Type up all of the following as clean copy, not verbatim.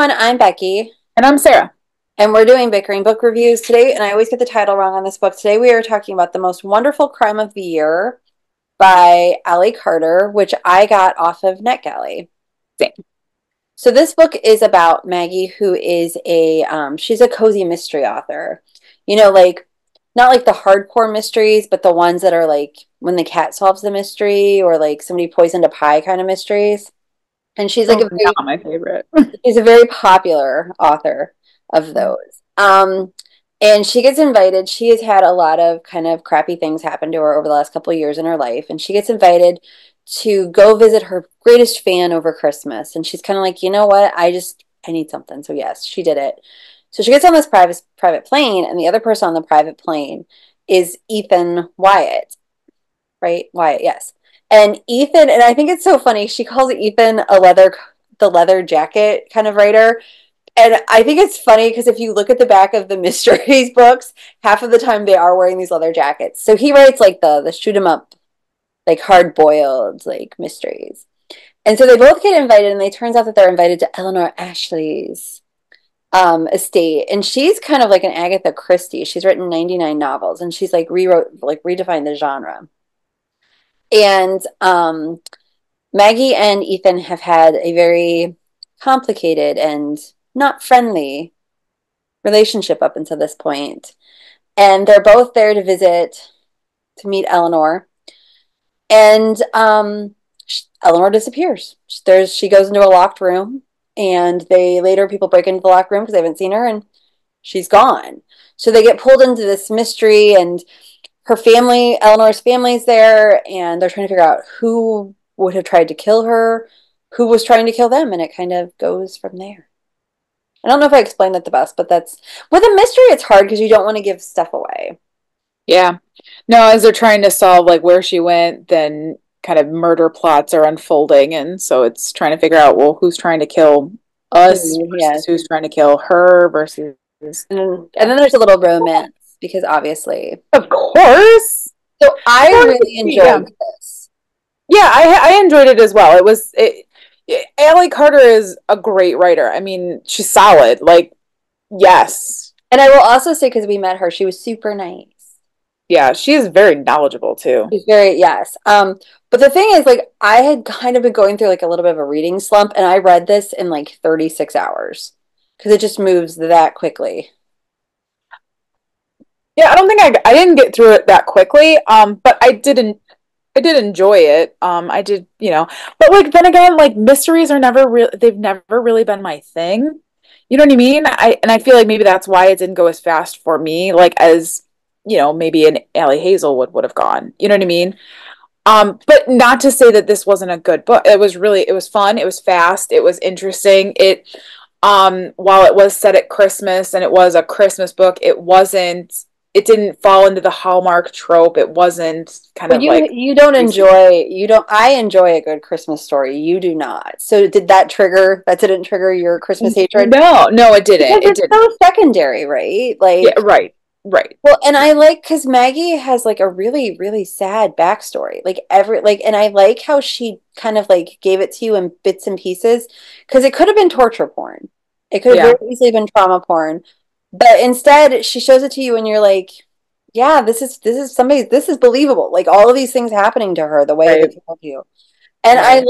everyone, I'm Becky, And I'm Sarah. and we're doing Bickering book reviews today, and I always get the title wrong on this book. Today we are talking about The Most Wonderful Crime of the Year by Ali Carter, which I got off of NetGalley. Same. So this book is about Maggie, who is she's a cozy mystery author. You know, like, not like the hardcore mysteries, but the ones that are like when the cat solves the mystery or like somebody poisoned a pie kind of mysteries. And Those are not my favorite. she's a very popular author of those. And she gets invited. She has had a lot of kind of crappy things happen to her over the last couple of years in her life, and she gets invited to go visit her greatest fan over Christmas. And she's kind of like, you know what? I need something. So yes, she did it. So she gets on this private plane, and the other person on the private plane is Ethan Wyatt, right? Wyatt, yes. And Ethan, and I think it's so funny. She calls Ethan the leather jacket kind of writer. And I think it's funny because if you look at the back of the mysteries books, half of the time they are wearing these leather jackets. So he writes like the shoot 'em up, like hard boiled like mysteries. And so they both get invited, and it turns out that they're invited to Eleanor Ashley's estate. And she's kind of like an Agatha Christie. She's written 99 novels, and she's like redefined the genre. And Maggie and Ethan have had a very complicated and not friendly relationship up until this point. And they're both there to visit to meet Eleanor. And Eleanor disappears. She goes into a locked room, and people break into the locked room because they haven't seen her, and she's gone. So they get pulled into this mystery, and Eleanor's family's there, and they're trying to figure out who would have tried to kill her, who was trying to kill them, and it kind of goes from there. I don't know if I explained that the best, but that's with a mystery, it's hard because you don't want to give stuff away. Yeah. No, as they're trying to solve like where she went, then kind of murder plots are unfolding, and so it's trying to figure out, well, who's trying to kill us Yes. versus who's trying to kill her versus And yeah. then there's a little romance because obviously. Of course. So I Well, really yeah. enjoyed this. Yeah, I enjoyed it as well. Allie Carter is a great writer. I mean, she's solid. Like, yes. And I will also say, because we met her, she was super nice. Yeah, she is very knowledgeable too. She's very, yes. But the thing is, like, I had kind of been going through like a little bit of a reading slump, and I read this in like 36 hours because it just moves that quickly. Yeah, I don't think I didn't get through it that quickly. But I did enjoy it. I did, but like then again, like mysteries are never real. They've never really been my thing. You know what I mean? I feel like maybe that's why it didn't go as fast for me, like as maybe an Allie Hazelwood would have gone. You know what I mean? But not to say that this wasn't a good book. It was fun. It was fast. It was interesting. While it was set at Christmas and it was a Christmas book, it didn't fall into the Hallmark trope. It wasn't kind But of like you don't, I enjoy a good Christmas story. You do not. So that didn't trigger your Christmas hatred? no, no, it didn't. Because It it's didn't. so secondary, right? Yeah, Like, right, right. well, and I like because Maggie has like a really, really sad backstory. And I like how she kind of like gave it to you in bits and pieces because it could have been torture porn. It could have Yeah, very easily been trauma porn. But instead, she shows it to you, and you're like, yeah, this is believable. Like all of these things happening to her, the way that right, they told you. And right.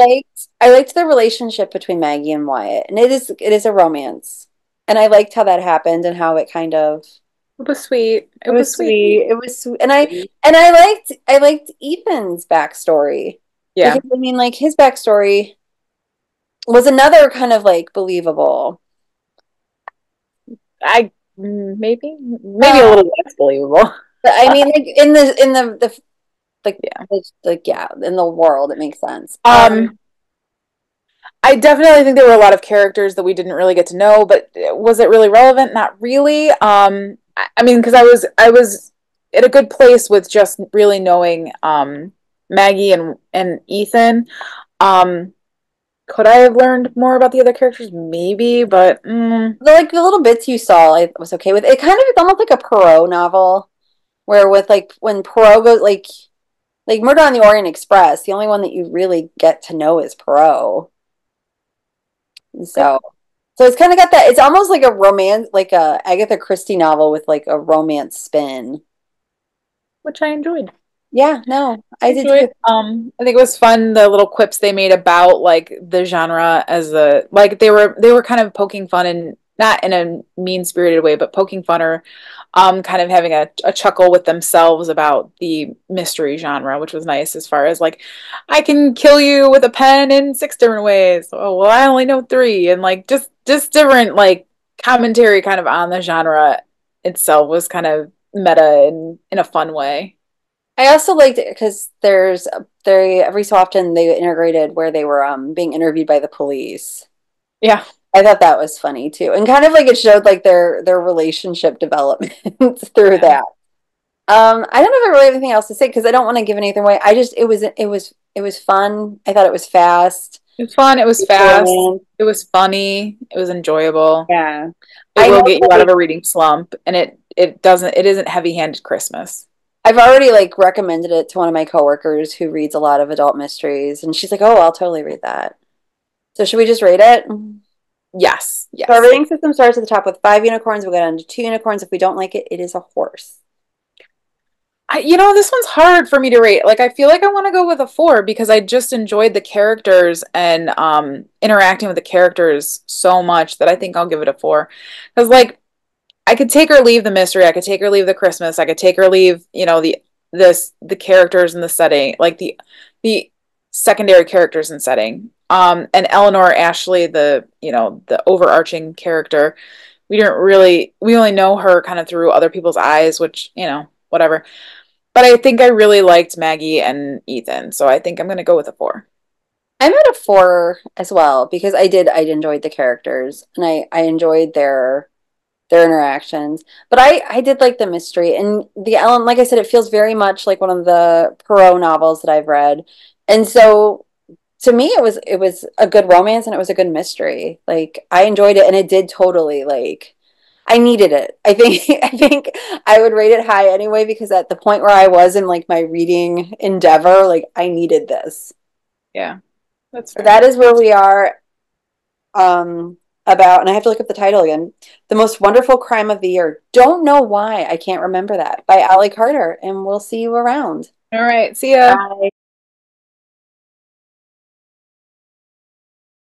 I liked the relationship between Maggie and Wyatt, and it is a romance. And I liked how that happened and how it kind of It was sweet. it It was was sweet. sweet. It was sweet. And I liked Ethan's backstory Yeah, because I mean like his backstory was another kind of like believable. maybe a Uh, little less believable. but I mean like in the like Yeah. yeah, in the world it makes sense. Um, I definitely think there were a lot of characters that we didn't really get to know, but was it really relevant? Not really. I mean, because I was at a good place with just really knowing Maggie and Ethan. Um, could I have learned more about the other characters? Maybe, but The little bits you saw I was okay with. It kind of it's almost like a Perot novel where with like when Perot goes like Murder on the Orient Express, the only one that you really get to know is Perot. good, So So it's kind of got that. It's almost like a romance, like a Agatha Christie novel with like a romance spin. which I enjoyed. Yeah, no, I did Enjoyed. too. I think it was fun the little quips they made about like the genre as a like they were kind of poking fun and not in a mean spirited way, but poking fun or kind of having a chuckle with themselves about the mystery genre, which was nice as far as like I can kill you with a pen in six different ways. Oh well, I only know three, and like just different like commentary kind of on the genre itself was kind of meta in a fun way. I also liked it because there's they every so often they integrated where they were being interviewed by the police. Yeah. I thought that was funny too, and kind of like it showed like their relationship development through Yeah. that. I don't know if I really have anything else to say because I don't want to give anything away. I just it was fun. I thought it was fast. It was fun. It was fast. Brilliant. It was funny. It was enjoyable. Yeah. It I will know get you out like of a reading slump, and it isn't heavy-handed Christmas. I've already like recommended it to one of my coworkers who reads a lot of adult mysteries, and she's like, "Oh, I'll totally read that." So should we just rate it? So Yes, our yes. rating system starts at the top with five unicorns. We'll go down to two unicorns. If we don't like it, it is a horse. This one's hard for me to rate. Like I feel like I want to go with a four because I just enjoyed the characters and interacting with the characters so much that I think I'll give it a four. Because like I could take or leave the mystery. I could take or leave the Christmas. I could take or leave, the characters and the setting, like the secondary characters and setting. And Eleanor Ashley, the overarching character, we only know her kind of through other people's eyes, which, whatever. But I think I really liked Maggie and Ethan, so I think I'm gonna go with a four. I'm at a four as well because I enjoyed the characters and I enjoyed their interactions. But I did like the mystery and the Ellen, like I said, it feels very much like one of the Perot novels that I've read. And so to me it was a good romance and it was a good mystery. Like I enjoyed it and it did totally like I needed it. I think I think I would rate it high anyway because at the point where I was in like my reading endeavor, like I needed this. Yeah, that's So fair. that is where we are about, and I have to look up the title again. The Most Wonderful Crime of the Year. Don't know why I can't remember that by Ali Carter, and we'll see you around. All right, see ya. Bye.